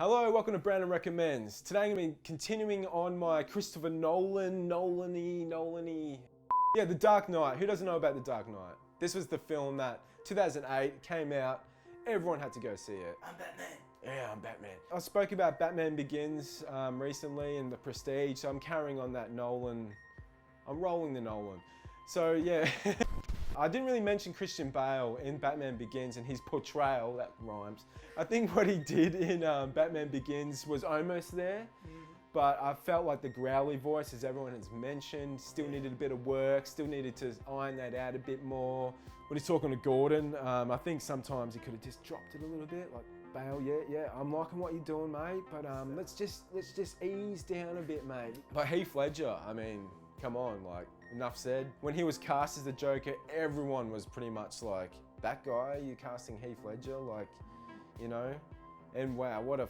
Hello, welcome to Brandon Recommends. Today I'm going to be continuing on my Christopher Nolan. Yeah, The Dark Knight. Who doesn't know about The Dark Knight? This was the film that 2008 came out. Everyone had to go see it. I'm Batman. Yeah, I'm Batman. I spoke about Batman Begins recently and The Prestige, so I'm carrying on that Nolan. I'm rolling the Nolan. So yeah, I didn't really mention Christian Bale in Batman Begins and his portrayal, that rhymes. I think what he did in Batman Begins was almost there, but I felt like the growly voice, as everyone has mentioned, still needed a bit of work, still needed to iron that out a bit more. When he's talking to Gordon, I think sometimes he could have just dropped it a little bit, like, Bale, yeah, I'm liking what you're doing, mate, but let's just ease down a bit, mate. But Heath Ledger, I mean, come on, like, enough said. When he was cast as the Joker, everyone was pretty much like, that guy, you casting Heath Ledger, like, you know? And wow, what a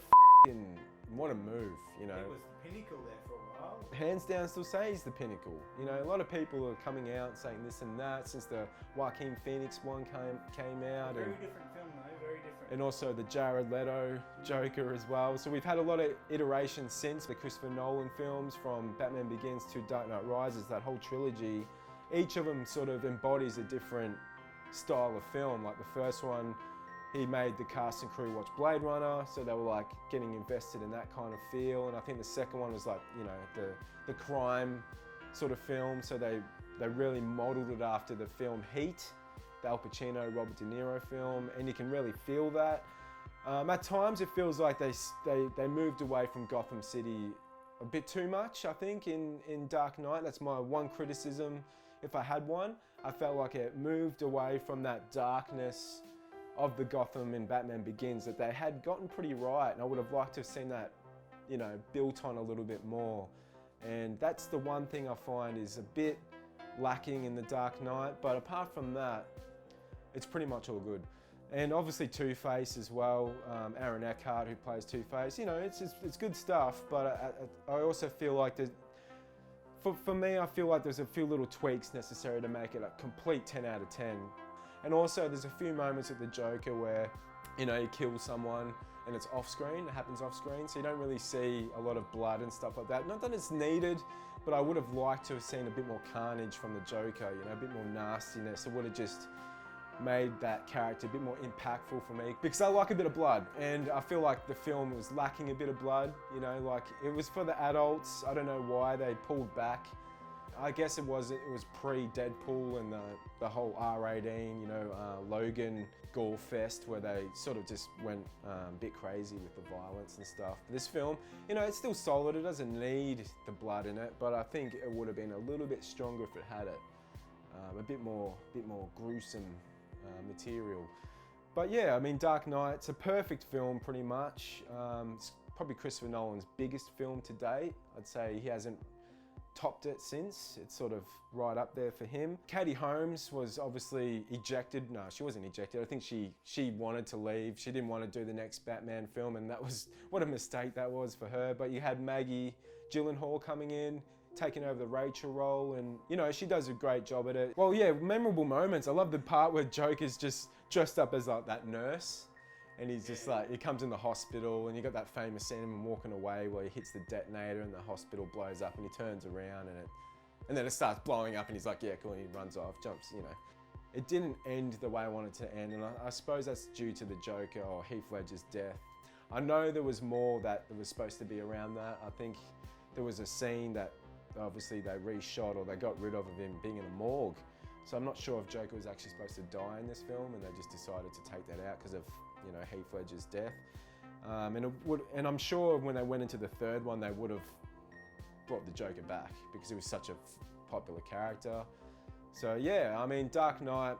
move, you know? It was the pinnacle there for a while. Hands down, still say he's the pinnacle. You know, a lot of people are coming out saying this and that since the Joaquin Phoenix one came out. Very different film though, very different. And also the Jared Leto Joker as well. So we've had a lot of iterations since the Christopher Nolan films, from Batman Begins to Dark Knight Rises, that whole trilogy. Each of them sort of embodies a different style of film. Like the first one, he made the cast and crew watch Blade Runner, so they were like getting invested in that kind of feel. And I think the second one was like, you know, the crime sort of film, so they really modeled it after the film Heat, the Al Pacino, Robert De Niro film, and you can really feel that. At times it feels like they moved away from Gotham City a bit too much, I think, in Dark Knight. That's my one criticism, if I had one. I felt like it moved away from that darkness of the Gotham in Batman Begins that they had gotten pretty right, and I would have liked to have seen that, you know, built on a little bit more. And that's the one thing I find is a bit lacking in The Dark Knight, but apart from that, it's pretty much all good. And obviously Two-Face as well, Aaron Eckhart, who plays Two-Face, you know, it's good stuff, but I also feel like for me, I feel like there's a few little tweaks necessary to make it a complete 10 out of 10. And also there's a few moments with the Joker where, you know, he kills someone and it's off screen, it happens off screen, so you don't really see a lot of blood and stuff like that. Not that it's needed, but I would have liked to have seen a bit more carnage from the Joker, you know, a bit more nastiness. It would have just made that character a bit more impactful for me, because I like a bit of blood, and I feel like the film was lacking a bit of blood, you know, like it was for the adults. I don't know why they pulled back. I guess it was pre-Deadpool and the whole R18, you know, Logan gore fest, where they sort of just went a bit crazy with the violence and stuff. This film, you know, it's still solid. It doesn't need the blood in it, but I think it would have been a little bit stronger if it had it. A bit more gruesome material. But yeah, I mean, Dark Knight's a perfect film pretty much. It's probably Christopher Nolan's biggest film to date. I'd say he hasn't topped it since. It's sort of right up there for him. Katie Holmes was obviously ejected. No, she wasn't ejected. I think she wanted to leave. She didn't want to do the next Batman film, and that was, what a mistake that was for her. But you had Maggie Gyllenhaal coming in, taking over the Rachel role, and you know, she does a great job at it. Well, yeah, memorable moments. I love the part where Joker's just dressed up as like that nurse, and he's just like, he comes in the hospital, and you got that famous scene of him walking away where he hits the detonator and the hospital blows up, and he turns around and then it starts blowing up, and he's like, yeah, cool, and he runs off, jumps, you know. It didn't end the way I wanted it to end, and I suppose that's due to the Joker or Heath Ledger's death. I know there was more that was supposed to be around that. I think there was a scene that obviously they reshot or they got rid of him being in a morgue. So I'm not sure if Joker was actually supposed to die in this film, and they just decided to take that out because of, you know, Heath Ledger's death. And I'm sure when they went into the third one, they would have brought the Joker back because he was such a popular character. So yeah, I mean, Dark Knight,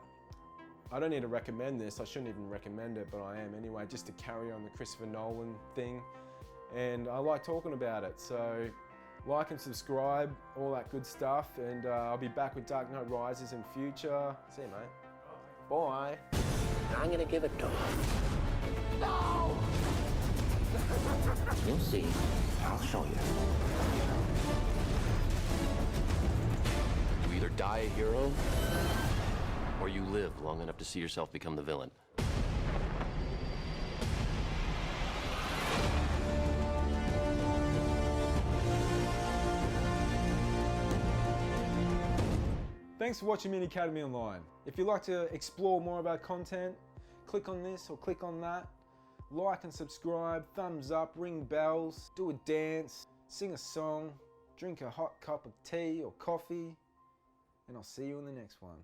I don't need to recommend this. I shouldn't even recommend it, but I am anyway, just to carry on the Christopher Nolan thing. And I like talking about it. So like and subscribe, all that good stuff, and I'll be back with Dark Knight Rises in future. See you, mate. Bye. I'm gonna give it to him. No! You'll see. I'll show you. You either die a hero, or you live long enough to see yourself become the villain. Thanks for watching Mini Academy Online. If you'd like to explore more of our content, click on this or click on that. Like and subscribe, thumbs up, ring bells, do a dance, sing a song, drink a hot cup of tea or coffee, and I'll see you in the next one.